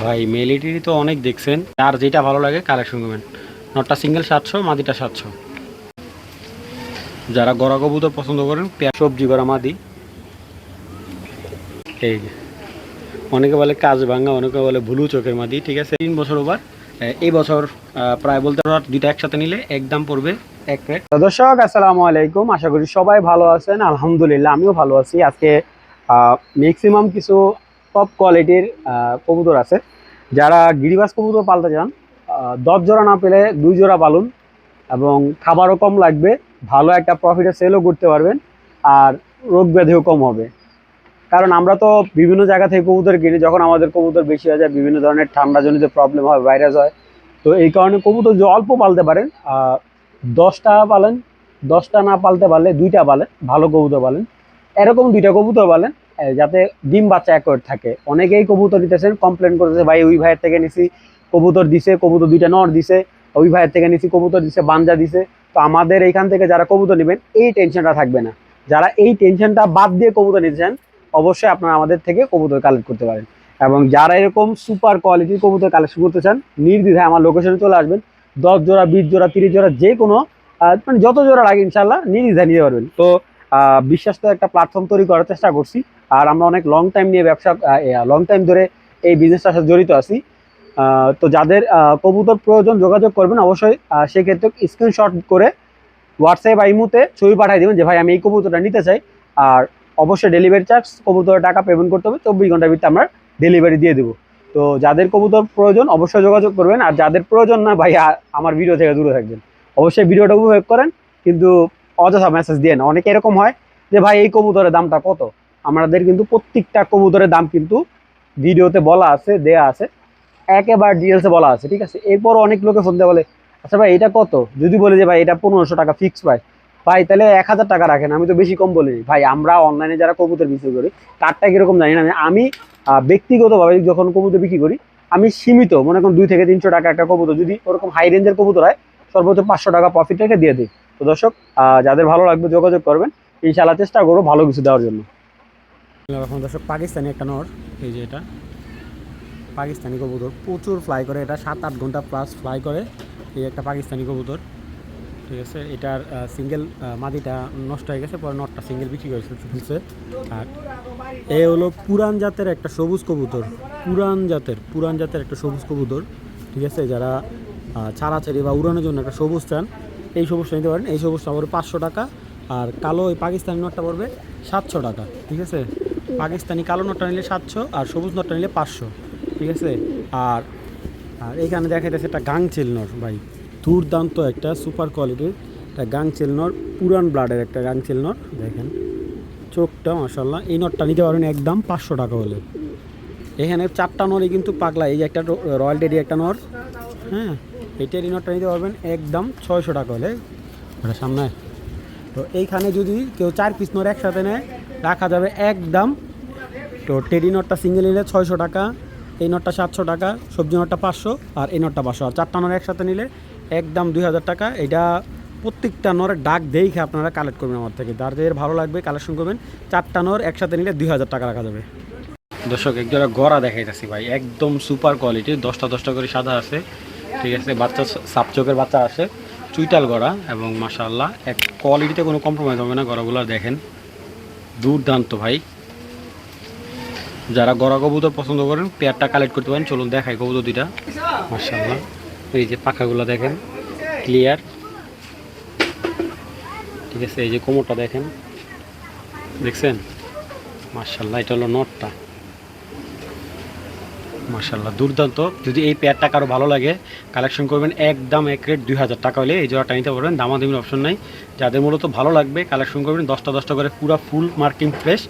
ভাই মেলিটি তো অনেক দেখছেন, আর যেটা ভালো লাগে কালেকশন করবেন। নটটা সিঙ্গেল 700, মাদিটা 700। যারা গড়া কবুতর পছন্দ করেন, পেঁয়াজ সবজি করা মাদি। এই যে অনেকে বলে কাজ ভাঙ্গা, অনেকে বলে ভুলু চোখের মাদি, ঠিক আছে। 3 বছর ওভার। এই বছর প্রায় বলতে দুইটা একসাথে নিলে একদম পড়বে এক রেট। দর্শক আসসালামু আলাইকুম, আশা করি সবাই ভালো আছেন। আলহামদুলিল্লাহ আমিও ভালো আছি। আজকে ম্যাক্সিমাম কিছু টপ কোয়ালিটির কবুতর আছে। যারা গিরিবাজ কবুতর পালতে চান, 10 জোড়া না পেলে 2 জোড়া পালুন, এবং খাবারও কম লাগবে, ভালো একটা প্রফিটে সেলও করতে পারবেন, আর রোগ ব্যাধিও কম হবে। কারণ আমরা তো বিভিন্ন জায়গা থেকে কবুতর কিনি, যখন আমাদের কবুতর বেশি হয়ে যায়, বিভিন্ন ধরনের ঠান্ডাজনিত প্রবলেম হয়, ভাইরাস হয়। তো এই কারণে কবুতর যে অল্প পালতে পারেন, 10টা পালেন, 10টা না পালতে পারলে 2টা পালেন, ভালো কবুতর পালেন। এরকম 2টা কবুতর পালেন, যাতে ডিম বাচ্চা অ্যাকোয়ার্ড থাকে। অনেকেই কবুতর নিতেছেন, কমপ্লেন করতেছে, ভাই ওই ভাইয়ের থেকে নিছি কবুতর দিছে, কবুতর 2টা নর দিছে, ওই ভাইয়ের থেকে নিছি কবুতর দিছে বাঞ্জা দিছে। তো আমাদের এইখান থেকে যারা কবুতর নেবেন, এই টেনশনটা থাকবে না। যারা এই টেনশনটা বাদ দিয়ে কবুতর নিতে অবশ্যই আপনারা আমাদের থেকে কবুতর কালেক্ট করতে পারেন। এবং যারা এরকম সুপার কোয়ালিটির কবুতর কালেকশন করতে চান, নির্দ্বিধায় আমার লোকেশনে চলে আসবেন। 10 জোড়া, 20 জোড়া, 30 জোড়া, যে কোনো মানে যত জোড়া লাগে ইনশাল্লাহ নির্দ্বিধায় নিতে পারবেন। তো বিশ্বাস তো একটা প্ল্যাটফর্ম তৈরি করার চেষ্টা করছি, আর আমরা অনেক লং টাইম নিয়ে ব্যবসা, লং টাইম ধরে এই বিজনেসটার সাথে জড়িত আছি। তো যাদের কবুতর প্রয়োজন যোগাযোগ করবেন অবশ্যই। সেক্ষেত্রে স্ক্রিনশট করে হোয়াটসঅ্যাপ বা ইমোতে ছবি পাঠিয়ে দেবেন যে ভাই আমি এই কবুতরটা নিতে চাই। আর অবশ্যই ডেলিভারি চার্জ, কবুতরের টাকা পেমেন্ট করতে হবে, 24 ঘন্টার ভিতরে আমরা ডেলিভারি দিয়ে দেবো। তো যাদের কবুতর প্রয়োজন অবশ্যই যোগাযোগ করবেন, আর যাদের প্রয়োজন না ভাই আমার ভিডিও থেকে দূরে থাকবেন। অবশ্যই ভিডিওটা উপভোগ করেন, কিন্তু অযথা মেসেজ দিয়ে না। অনেকে এরকম হয় যে ভাই এই কবুতরের দামটা কত। আমাদের কিন্তু প্রত্যেকটা কবুতরের দাম কিন্তু ভিডিওতে বলা আছে, দেয়া আছে, একেবারে ডিটেলসে বলা আছে, ঠিক আছে। এরপরও অনেক লোকে ফোন দিয়ে বলে, আচ্ছা ভাই এটা কত, যদি বলে যে ভাই এটা 1500 টাকা ফিক্স প্রাইস, ভাই তাহলে 1000 টাকা রাখেন, আমি তো বেশি কম বলিনি। ভাই আমরা অনলাইনে যারা কবুতর বিক্রি করি তারটা কিরকম জানি না। আমি ব্যক্তিগতভাবে যখন কবুতর বিক্রি করি, আমি সীমিত মনে করুন 2 থেকে 300 টাকা একটা কবুতর, যদি ওরকম হাই রেঞ্জের কবুতর হয়, সর্বোচ্চ 500 টাকা প্রফিট রেখে দিয়ে দিই। তো দর্শক, যাদের ভালো লাগবে যোগাযোগ করবেন, ইনশাআল্লাহ চেষ্টা করবো ভালো কিছু দেওয়ার জন্য। এখন দর্শক পাকিস্তানি একটা নর, এই যে এটা পাকিস্তানি কবুতর, প্রচুর ফ্লাই করে, এটা 7-8 ঘন্টা প্লাস ফ্লাই করে। এই একটা পাকিস্তানি কবুতর, ঠিক আছে। এটার সিঙ্গেল মাদিটা নষ্ট হয়ে গেছে, পরে নটটা সিঙ্গেল বিক্রি করে ফেলছে। আর এ হলো পুরান জাতের একটা সবুজ কবুতর, পুরান জাতের একটা সবুজ কবুতর, ঠিক আছে। যারা ছাড়াছাড়ি বা উড়ানোর জন্য একটা সবুজ চান, এই সবুজটা নিতে পারেন। এই সবুজটা পড়বে 500 টাকা, আর কালো ওই পাকিস্তানি নটটা পড়বে 700 টাকা, ঠিক আছে। পাকিস্তানি কালো নটটা নিলে 700, আর সবুজ নটটা নিলে 500, ঠিক আছে। আর আর এইখানে দেখা যাচ্ছে একটা গাংচিল নর, ভাই দুর্দান্ত একটা সুপার কোয়ালিটির একটা গাংচিল নর, পুরান ব্লাডের একটা গাংচিল নর। দেখেন চোখটা মাশাআল্লাহ। এই নটটা নিতে পারেন একদম 500 টাকা হলে। এখানে 4টা নরই কিন্তু পাগলা। এই যে একটা রয়্যাল টেডি একটা নর, হ্যাঁ, এই টেডি নটটা নিতে পারবেন একদম 600 টাকা হলে। ওটা সামনে। তো এইখানে যদি কেউ 4 পিস নর একসাথে নেয়, রাখা যাবে একদম। তো টেডি নটটা সিঙ্গেল নিলে 600 টাকা, এই নটটা 700 টাকা, সবজি নটটা 500, আর এই নটটা 500। আর 4টা নর একসাথে নিলে একদম 2000 টাকা। এটা প্রত্যেকটা নরের ডাক দেখে আপনারা কালেক্ট করবেন আমার থেকে, যাদের ভালো লাগবে কালেকশন করবেন। 4টা নর একসাথে নিলে 2000 টাকা রাখা যাবে। দর্শক এক জোড়া গড়া দেখাইতেছি ভাই, একদম সুপার কোয়ালিটির, 10টা করে সাদা আছে, ঠিক আছে। বাচ্চা সাপ চোখের বাচ্চা আছে, চুইটাল গড়া, এবং মাশাআল্লাহ এক কোয়ালিটিতে কোনো কম্প্রোমাইজ হবে না। গড়াগুলো দেখেন দুর্দান্ত ভাই। যারা গড়া কবুতর পছন্দ করেন পেয়ারটা কালেক্ট করতে পারেন। চলুন দেখাই কবুতর দুইটা, মাশাআল্লাহ। এই যে পাখাগুলো দেখেন ক্লিয়ার, ঠিক আছে। এই যে কোমরটা দেখেন, দেখছেন, মাশাআল্লাহ। এটা হলো নটটা, মাশাআল্লাহ দুর্দান্ত। যদি এই পেয়ারটা কারো ভালো লাগে কালেকশন করবেন, একদম এক রেট 2000 টাকা হলে এই জোড়াটা নিতে পারবেন, দামাদামির অপশন নাই। যাদের মূলত ভালো লাগবে কালেকশন করবেন, 10টা করে পুরা ফুল মার্কিং ফ্রেশ।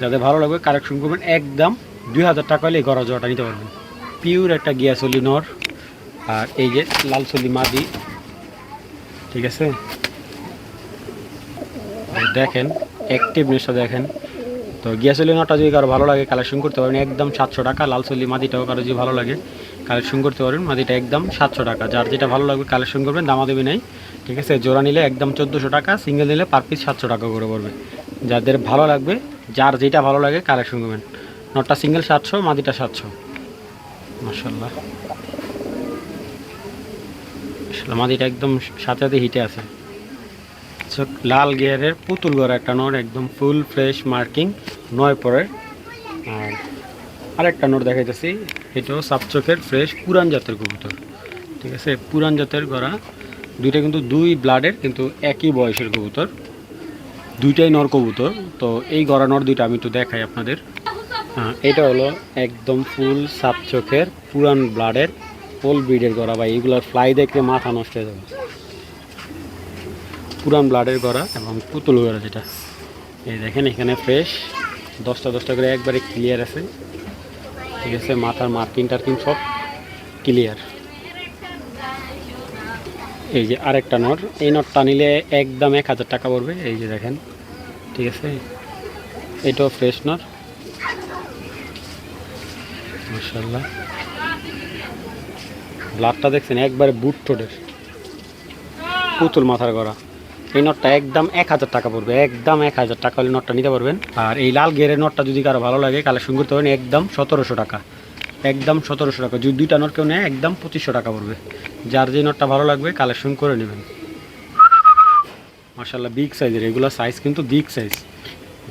যাদের ভালো লাগবে কালেকশন করবেন, একদম 2000 টাকা হলে এই গড়া জোড়াটা নিতে পারবেন। পিওর একটা গিয়াসলি নর, আর এই যে লালচলি মাদি, ঠিক আছে। দেখেন অ্যাক্টিভনেসটা দেখেন। তো গিয়াসলি নটটা যদি কারো ভালো লাগে কালেকশন করতে পারবেন, একদম 700 টাকা। লালচলি মাদিটাও কারো যদি ভালো লাগে কালেকশন করতে পারবেন, মাদিটা একদম 700 টাকা। যার যেটা ভালো লাগবে কালেকশন করবেন, দামাদামি নেই, ঠিক আছে। জোড়া নিলে একদম 1400 টাকা, সিঙ্গেল নিলে পার পিস 700 টাকা করে পড়বে। যাদের ভালো লাগবে, যার যেটা ভালো লাগে কালেকশন করবেন। নটটা সিঙ্গেল 700, মাদিটা 700, মাশাআল্লাহ, মাদিটা একদম সাথে সাথে হিটে আছে। লাল গিয়ারের পুতুল গড়া একটা নর, একদম ফুল ফ্রেশ মার্কিং 9 পরের। আর আরেকটা নর দেখাইতেছি, এটাও সাপ চোখের ফ্রেশ পুরান জাতের কবুতর, ঠিক আছে। পুরান জাতের গড়া, দুইটা কিন্তু দুই ব্লাডের, কিন্তু একই বয়সের কবুতর, দুইটাই নর কবুতর। তো এই গড়া নর দুইটা আমি একটু দেখাই আপনাদের। এটা হলো একদম ফুল সাপ চোখের পুরান ব্লাডের ফুল ব্রিডের গড়া ভাই, এইগুলোর ফ্লাই দেখলে মাথা নষ্ট হয়ে যাবে। পুরান ব্লাডের গড়া এবং পুতুল গড়া যেটা, এই দেখেন এখানে ফ্রেশ 10টা করে একবারে ক্লিয়ার আছে, ঠিক আছে। মাথার মার্কিং টার্কিং সব ক্লিয়ার। এই যে আরেকটা নর, এই নটটা নিলে একদম 1000 টাকা পড়বে। এই যে দেখেন, ঠিক আছে, এটাও ফ্রেশ নর, মাশাআল্লাহ। ব্লাডটা দেখছেন একবারে বুট ঠোঁটের, পুতুল মাথার গড়া। এই নটটা একদম 1000 টাকা পড়বে, একদম 1000 টাকা হলে নটটা নিতে পারবেন। আর এই লাল গেরের নটটা যদি কারো ভালো লাগে কালেকশন করতে পারেন, একদম 1700 টাকা, একদম 1700 টাকা। যদি দুইটা নট কেউ নেয় একদম 2500 টাকা পড়বে। যার যে নটটা ভালো লাগবে কালেকশন করে নেবেন। মাশাআল্লাহ বিগ সাইজের, এগুলো সাইজ কিন্তু বিগ সাইজ।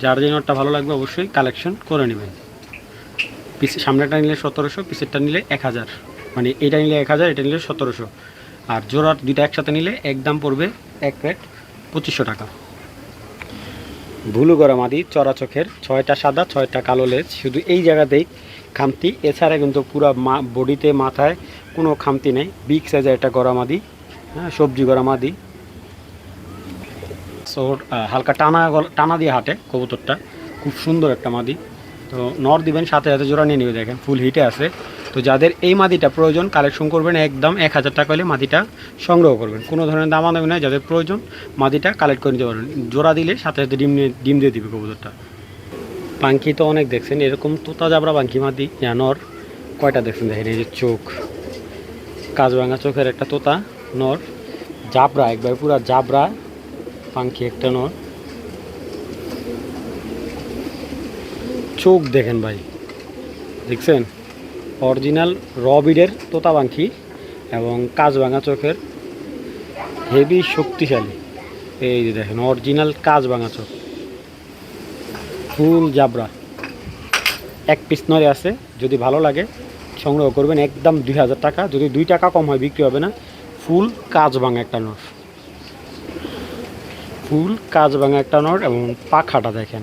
যার যে নটটা ভালো লাগবে অবশ্যই কালেকশন করে নেবেন। পিসের সামনেটা নিলে 1700, পিসেরটা নিলে 1000, মানে এটা নিলে 1000, এটা নিলে 1700। আর জোড়া দুইটা একসাথে নিলে একদম পড়বে এক রেট 2500 টাকা। ভুলু গড়া মাদি, চড়া চোখের, 6টা সাদা 6টা কালো লেজ, শুধু এই জায়গাতেই খামতি, এছাড়া কিন্তু পুরো বডিতে মাথায় কোনো খামতি নেই। বিগ সাইজের একটা গড়া মাদি, হ্যাঁ, সবজি গড়া মাদি। সো হালকা টানা দিয়ে হাঁটে কবুতরটা, খুব সুন্দর একটা মাদি। তো নর দিবেন, সাথে সাথে জোড়া নিয়ে নেবে, দেখেন ফুল হিটে আছে। তো যাদের এই মাদিটা প্রয়োজন কালেকশন করবেন, একদম 1000 টাকা হলে মাদিটা সংগ্রহ করবেন, কোনো ধরনের দামাদামি নয়। যাদের প্রয়োজন মাদিটা কালেক্ট করে নিতে পারবেন, জোড়া দিলে সাথে সাথে ডিম দিয়ে দিবে কবুতরটা। পাঙ্খি তো অনেক দেখছেন, এরকম তোতা জাবরা পাঙ্খি মাদি নর কয়টা দেখছেন, দেখেন এই যে চোখ, কাজভাঙা চোখের একটা তোতা নর, জাবরা একবার পুরা জাবরা পাঙ্খি একটা নর। চোখ দেখেন ভাই, দেখছেন অরিজিনাল রবিডের তোতা পাখি এবং কাজভাঙা চোখের, হেভি শক্তিশালী। এই যে দেখেন অরিজিনাল কাজভাঙা চোখ, ফুল জাবরা, এক পিস নরে আছে। যদি ভালো লাগে সংগ্রহ করবেন, একদম 2000 টাকা, যদি 2 টাকা কম হয় বিক্রি হবে না। ফুল কাজভাঙা একটা নর, ফুল কাজভাঙা একটা নর। এবং পাখাটা দেখেন,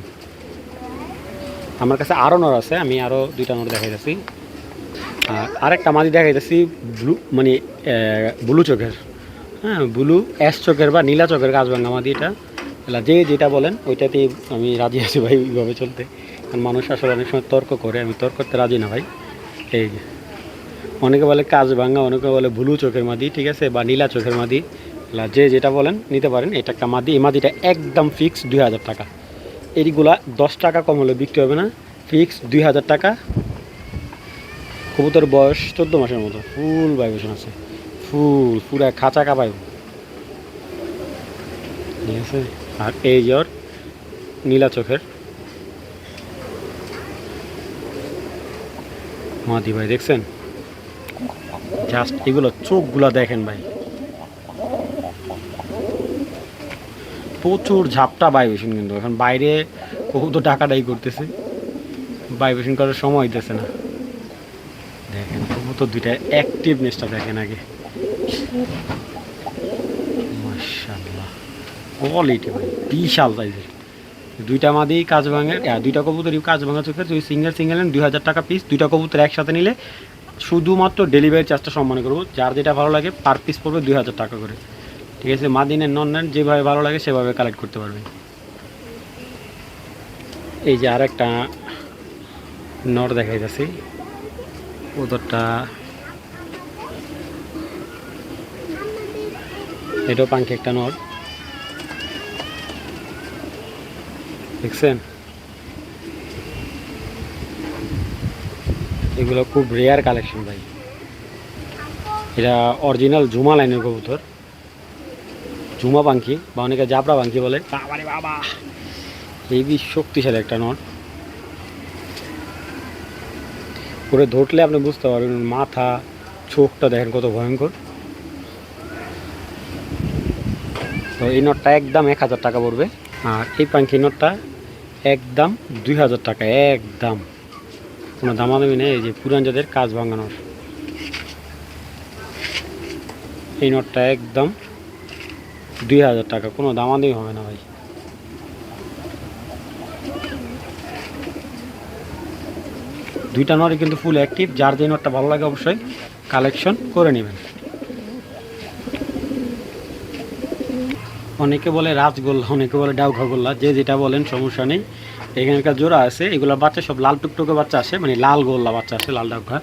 আমার কাছে আরও নর আছে, আমি আরও 2টা নর দেখাইতেছি। আরেকটা মাদি দেখাইতেছি ব্লু, মানে ব্লু চোখের, হ্যাঁ, ব্লু অ্যাশ চোখের বা নীলা চোখের কাজভাঙা মাদি। এটা যে যেটা বলেন ওইটাতেই আমি রাজি আছি ভাই, ওইভাবে চলতে। কারণ মানুষ আসলে অনেক সময় তর্ক করে, আমি তর্ক করতে রাজি না ভাই। এই যে অনেকে বলে কাজভাঙা, অনেকে বলে ব্লু চোখের মাদি, ঠিক আছে, বা নীলা চোখের মাদি, যে যেটা বলেন নিতে পারেন। এটা একটা মাদি, এই মাদিটা একদম ফিক্স 2000 টাকা। এইগুলা 10 টাকা কম হলে বিক্রি হবে না, ফিক্স 2000 টাকা। কবুতর বয়স 14 মাসের মতো, ফুল ভাইব্রেশন আছে, ফুল পুরা খাঁচা কাঁপাই, ঠিক আছে। আর এই জ্বর নীলা চোখের মাদি ভাই, দেখছেন জাস্ট এগুলো চোখগুলো দেখেন ভাই, প্রচুর ঝাপটা ভাইব্রেশন। কিন্তু এখন বাইরে কবুতর টাকাটাই করতেছে, ভাইব্রেশন করার সময় হইতেছে না। দেখেন কবুতর দুইটা অ্যাক্টিভনেসটা দেখেন আগে, মাশাআল্লাহ কোয়ালিটি ভাই বিশাল সাইজের। 2টা মাদি কাজভাঙের, 2টা কবুতরই কাজভাঙা চোখের, যদি সিঙ্গেল নেন 2000 টাকা পিস। 2টা কবুতর একসাথে নিলে শুধুমাত্র ডেলিভারি চার্জটা সম্মান করবো। যার যেটা ভালো লাগে পার পিস পড়বে 2000 টাকা করে, ঠিক আছে। মাদি নেন নন নেন, যেভাবে ভালো লাগে সেভাবে কালেক্ট করতে পারবেন। এই যে আরেকটা নর দেখাই যাচ্ছে, কবুতরটা এটাও পাঙ্খি একটা নর, দেখছেন। এগুলো খুব রেয়ার কালেকশন ভাই, এটা অরিজিনাল ঝুমা লাইনের কবুতর, ঝুমা পাঙ্খি বা অনেকে জাবরা পাঙ্খি বলে। বাবারে বাবা, হেভি শক্তিশালী একটা নর। করে ধরলে আপনি বুঝতে পারবেন মাথা চোখটা দেখেন কত ভয়ঙ্কর। তো এই নটটা একদম 1000 টাকা পড়বে। আর এই পাঙ্কি নটটা একদম 2000 টাকা, একদম কোনো দামাদামি নেই। এই যে পুরান জাতের কাজ ভাঙানোর এই নটটা একদম 2000 টাকা, কোনো দামাদামি হবে না ভাই। দুইটা নটই কিন্তু ফুল অ্যাক্টিভ, যার যে নটটা ভালো লাগে অবশ্যই কালেকশন করে নেবেন। অনেকে বলে রাজগোল্লা, অনেকে বলে ডাউখা গোল্লা, যে যেটা বলেন সমস্যা নেই। এখানকার জোড়া আছে, এগুলোর বাচ্চা সব লাল টুকটুকে বাচ্চা আসে, মানে লাল গোল্লা বাচ্চা আসে, লাল ডাউখা।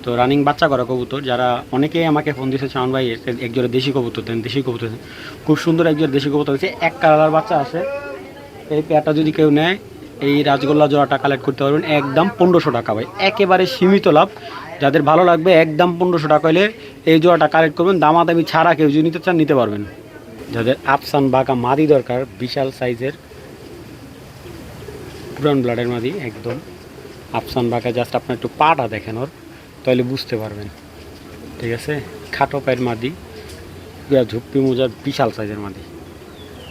তো রানিং বাচ্চা করা কবুতর। যারা অনেকেই আমাকে ফোন দিয়েছে শাওন ভাই এক জোড়া দেশি কবুতর দেন, দেশি কবুতর দেন। খুব সুন্দর এক জোড়া দেশি কবুতর হচ্ছে, এক কালার বাচ্চা আসে। এই পেয়ারটা যদি কেউ নেয়, এই রাজগোল্লা জোড়াটা কালেক্ট করতে পারবেন একদম 1500 টাকা ভাই, একেবারে সীমিত লাভ। যাদের ভালো লাগবে একদম 1500 টাকা হলে এই জোড়াটা কালেক্ট করবেন, দামাদামি ছাড়া কেউ যদি নিতে চান নিতে পারবেন। যাদের আফসান বাঘা মাদি দরকার, বিশাল সাইজের পুরান ব্লাডের মাদি, একদম আফসান বাঘা, জাস্ট আপনার একটু পাটা দেখেন ওর, তাহলে বুঝতে পারবেন। ঠিক আছে, খাটো পায়ের মাদি, ঝুপ্পি মোজার বিশাল সাইজের মাদি,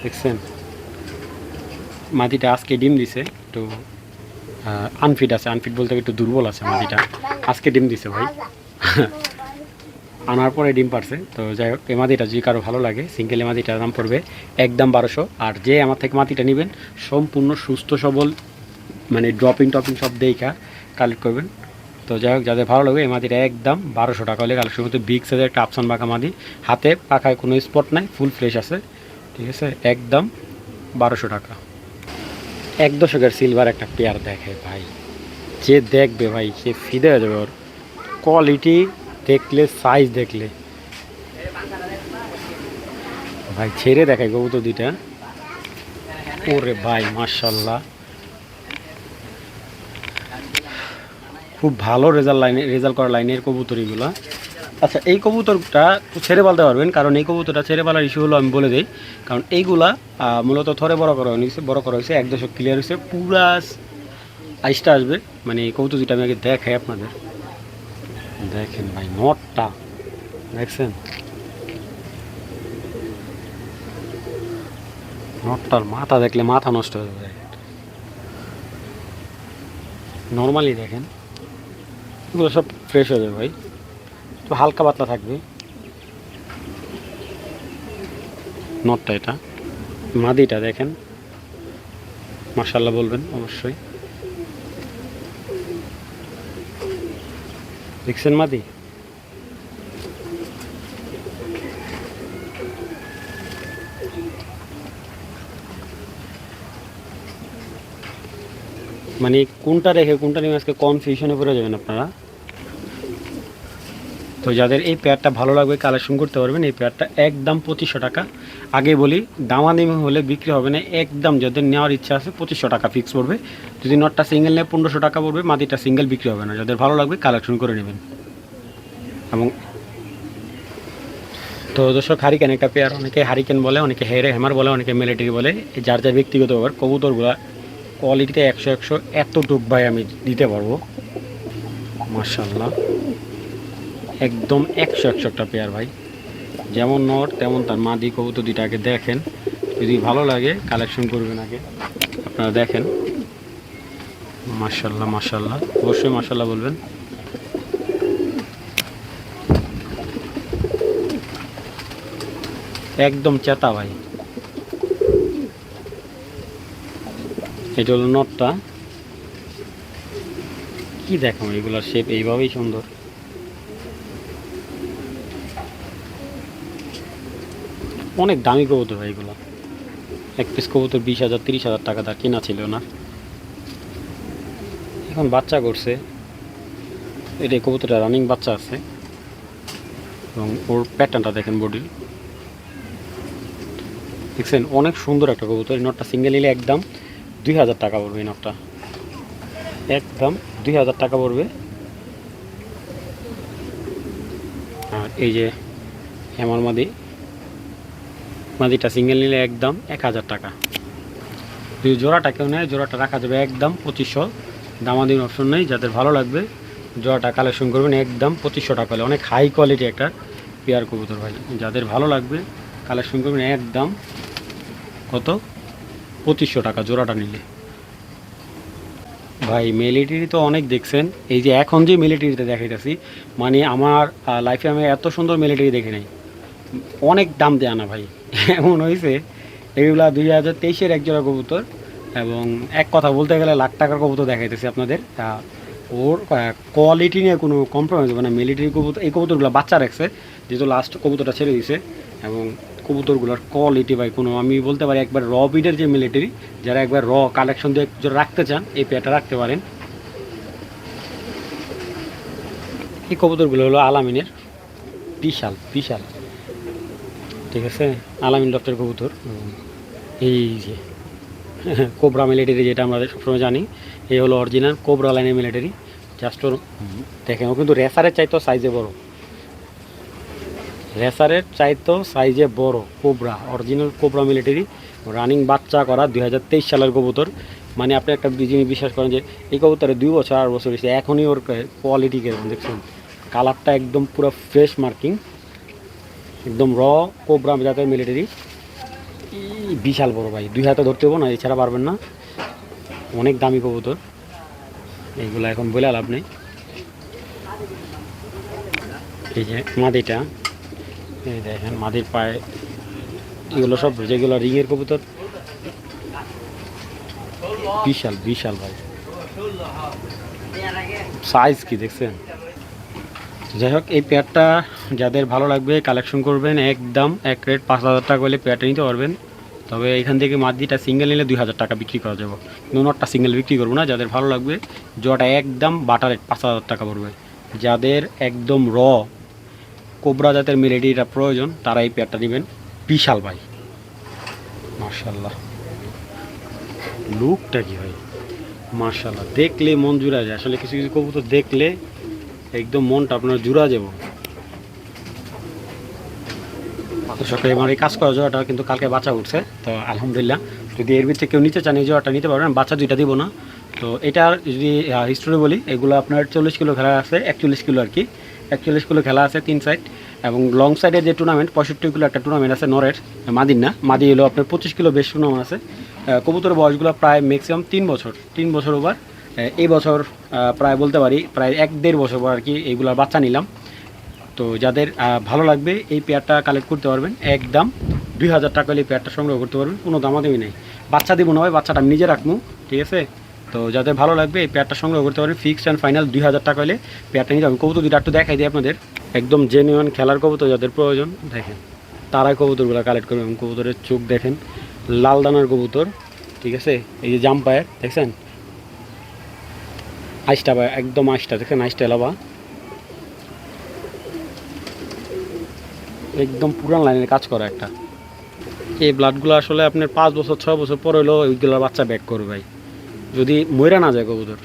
দেখছেন। মাদিটা আজকে ডিম দিছে, একটু আনফিট আছে, আনফিট বলতে একটু দুর্বল আছে মাদিটা, আজকে ডিম দিছে ভাই। আনার পরে ডিম পারছে। তো যাই হোক, এই মাদিটা যদি কারো ভালো লাগে, সিঙ্গেল এই মাদিটার দাম পড়বে একদম 1200। আর যে আমার থেকে মাদিটা নেবেন সম্পূর্ণ সুস্থ সবল, মানে ড্রপিং টপিং সব দেখা কালেক্ট করবেন। তো যাই হোক, যাদের ভালো লাগবে এই মাদিটা একদম 1200 টাকা হলে কালেকশন করতে। বিগ সাইজের একটা আফসান বাঁকা মাদি, হাতে পাখায় কোনো স্পট নাই, ফুল ফ্রেশ আছে। ঠিক আছে, একদম 1200 টাকা। 1 দশকের সিলভার একটা পেয়ার দেখে ভাই, যে দেখবে ভাই সে ফিদে হয়ে যাবে। ওর কোয়ালিটি দেখলে, সাইজ দেখলে ভাই ছেড়ে দেখায় কবুতর দুইটা। ওরে ভাই মাশাল্লাহ, খুব ভালো রেজাল্ট করা লাইনের কবুতর এগুলো। আচ্ছা, এই কবুতরটা ছেড়ে পালতে পারবেন, কারণ এই কবুতরটা ছেড়ে পালার ইস্যু হলো আমি বলে দিই। কারণ এইগুলা মূলত থরে বড় করা হয়েছে 1 দশক ক্লিয়ার হয়েছে, পুরা আইসটা আসবে। মানে এই কবুতর দুইটা আমি আগে দেখাই আপনাদের, দেখেন ভাই নটটা দেখছেন, নটটার মাথা দেখলে মাথা নষ্ট হয়ে যাবে। নর্মালি দেখেন এগুলো সব ফ্রেশ হয়ে যাবে ভাই, তো হালকা পাতলা থাকবে নটটা। এটা মাদিটা দেখেন, মাশাআল্লাহ বলবেন অবশ্যই। দেখছেন মাদি, মানে কোনটা রেখে কোনটা নিয়ে আজকে কনফিউশনে পড়ে যাবেন আপনারা। তো যাদের এই পেয়ারটা ভালো লাগবে কালেকশন করতে পারবেন। এই পেয়ারটা একদম 2500 টাকা। আগে বলি দামাদামি হলে বিক্রি হবে না, একদম যাদের নেওয়ার ইচ্ছা আছে 2500 টাকা ফিক্স পড়বে। যদি নটটা সিঙ্গেল নেয় 1500 টাকা পড়বে, মাদিটা সিঙ্গেল বিক্রি হবে না। যাদের ভালো লাগবে কালেকশন করে নেবেন। এবং তো দর্শক, হারিকেন একটা পেয়ার, অনেকে হারিকেন বলে, অনেকে হ্যামার বলে, অনেকে মিলিটারি বলে, যার যার ব্যক্তিগত ব্যাপার। কবুতরগুলা কোয়ালিটিতে 100 এতটুক ভাই আমি দিতে পারবো। মাশাআল্লাহ, একদম 100 একটা পেয়ার ভাই, যেমন নর তেমন তার মাদি। কবুতর দুইটাকে দেখেন, যদি ভালো লাগে কালেকশন করবেন আগে। আপনারা দেখেন, মাশাআল্লাহ মাশাআল্লাহ, অবশ্যই মাশাআল্লাহ বলবেন। একদম চেতা ভাই। এটা হলো নটটা, কি দেখো এগুলার শেপ এইভাবেই সুন্দর। অনেক দামি কবুতর ভাই এগুলো, এক পিস কবুতর 20,000 30,000 টাকা তার কেনা ছিল না, এখন বাচ্চা করছে। এটা কবুতরটা রানিং বাচ্চা আছে, এবং ওর প্যাটার্নটা দেখেন, বডির দেখছেন, অনেক সুন্দর একটা কবুতর। এই নটটা সিঙ্গেল নিলে একদম 2000 টাকা পড়বে। এই নটটা একদম 2000 টাকা পড়বে। আর এই যে হেমার মাদিটা সিঙ্গেল নিলে একদম 1000 টাকা। যদি জোড়াটা কেউ নেয়, জোড়াটা রাখা যাবে একদম 2500, দামাদিন অপশন নেই। যাদের ভালো লাগবে জোড়াটা কালেকশন করবেন একদম 2500 টাকা হলে। অনেক হাই কোয়ালিটি একটা পেয়ার কবুতর ভাই, যাদের ভালো লাগবে কালেকশন করবেন একদম কত 2500 টাকা জোড়াটা নিলে। ভাই মিলিটারি তো অনেক দেখছেন, এই যে এখন যে মিলিটারিতে দেখাইতেছি, মানে আমার লাইফে আমি এত সুন্দর মিলিটারি দেখি নাই। অনেক দাম দেয় না ভাই, এমন হয়েছে এগুলা 2023-এর এক জোড়া কবুতর, এবং এক কথা বলতে গেলে লাখ টাকার কবুতর দেখাইতেছি আপনাদের। ওর কোয়ালিটি নিয়ে কোনো কম্প্রোমাইজ হবে না। মিলিটারি কবুতর, এই কবুতরগুলো বাচ্চা রাখছে যেহেতু লাস্ট কবুতরটা ছেড়ে দিয়েছে, এবং কবুতরগুলোর কোয়ালিটি ভাই কোনো, আমি বলতে পারি একবার র বিডের যে মিলিটারি, যারা একবার র কালেকশন দিয়ে রাখতে চান এই পেয়ারটা রাখতে পারেন। এই কবুতরগুলো হলো আলামিনের, বিশাল বিশাল, ঠিক আছে, আলামিন দপ্তর কবুতর। এই যে কোবরা মিলিটারি যেটা আমরা সবসময় জানি, এই হলো অরিজিনাল কোবরা লাইনের মিলিটারি। জাস্ট ওর দেখেন, ও কিন্তু রেসারের চাইতেও সাইজে বড়, রেসারের চাইতেও সাইজে বড় cobra, original cobra military running বাচ্চা করা 2023 সালের কবুতর। মানে আপনি একটা জিনিস বিশ্বাস করেন যে এই কবুতরে 2 বছর 8 বছর হয়েছে, এখনই ওর কোয়ালিটি কেমন দেখছেন, কালারটা একদম পুরো ফ্রেশ মার্কিং, একদম র কোবরা জাতের মিলিটারি। বিশাল বড় ভাই, 2 হাতে ধরতে হবো না, এছাড়া পারবেন না, অনেক দামি কবুতর এইগুলো, এখন বলে লাভ নেই। এই যে মাদিটা, এই দেখেন মাদির পায়ে এগুলো সব যেগুলো রিংয়ের কবুতর, বিশাল বিশাল ভাই, সাইজ কি দেখছেন। যাই হোক, এই পেয়ারটা যাদের ভালো লাগবে কালেকশন করবেন একদম এক রেট 5000 টাকা হলে পেয়ারটা নিতে পারবেন। তবে এখান থেকে মাদিটা সিঙ্গেল নিলে 2000 টাকা বিক্রি করা যাবে, নটটা সিঙ্গেল বিক্রি করবো না। যাদের ভালো লাগবে জোড়াটা একদম বাটার রেট 5000 টাকা পড়বে। যাদের একদম র কোবরা জাতের মিলিটারিটা প্রয়োজন তারা এই পেয়ারটা নেবেন, বিশাল ভাই, মার্শাল্লাহ। লুকটা কি ভাই, মার্শাল্লাহ, দেখলে মন জুড়া যায়। আসলে কিছু কিছু কবুতর দেখলে একদম মনটা আপনার জুড়া যাব। সকালে আমার এই কাজ করা জোড়াটা কিন্তু কালকে বাচ্চা উঠছে, তো আলহামদুলিল্লাহ। যদি এর ভিতরে কেউ নিতে চান এই জোড়াটা নিতে পারবেন, বাচ্চা 2টা দিব না। তো এটার যদি হিস্টোরি বলি, এগুলো আপনার 40 কিলো খেলা আছে, 41 কিলো আর কি, 41 কিলো খেলা আছে 3 সাইড, এবং লং সাইডের যে টুর্নামেন্ট 65 কিলো একটা টুর্নামেন্ট আছে নরের, মাদির না, মাদি হলো আপনার 25 কিলো বেশ টুর্নামেন্ট আছে। কবুতরের বয়সগুলো প্রায় ম্যাক্সিমাম 3 বছর ওভার। এই বছর প্রায় বলতে পারি প্রায় 1-1.5 বছর পর আর কি এইগুলোর বাচ্চা নিলাম। তো যাদের ভালো লাগবে এই পেয়ারটা কালেক্ট করতে পারবেন একদম 2000 টাকা হলে এই পেয়ারটা সংগ্রহ করতে পারবেন, কোনো দামাদামি নেই। বাচ্চা দিব না ভাই, বাচ্চাটা আমি নিজে রাখবো, ঠিক আছে। তো যাদের ভালো লাগবে এই পেয়ারটা সংগ্রহ করতে পারবেন, ফিক্সড অ্যান্ড ফাইনাল 2000 টাকা হলে পেয়ারটা নিতে হবে। কবুতর দুটো একটু দেখাই দিই আপনাদের, একদম জেনুইন খেলার কবুতর যাদের প্রয়োজন দেখেন তারাই কবুতরগুলো কালেক্ট করবে। এবং কবুতরের চোখ দেখেন, লাল দানার কবুতর, ঠিক আছে। এই যে জাম্পায়ার দেখছেন, আইসটা ভাই একদম আইসটা দেখেন, আইসটা এলাবা একদম পুরান লাইনের কাজ করা একটা। এই ব্লাডগুলো আসলে আপনার 5 বছর 6 বছর পর হলেও ওইগুলোর বাচ্চা ব্যাক করবে ভাই, যদি মইরা না যায় কবুতর।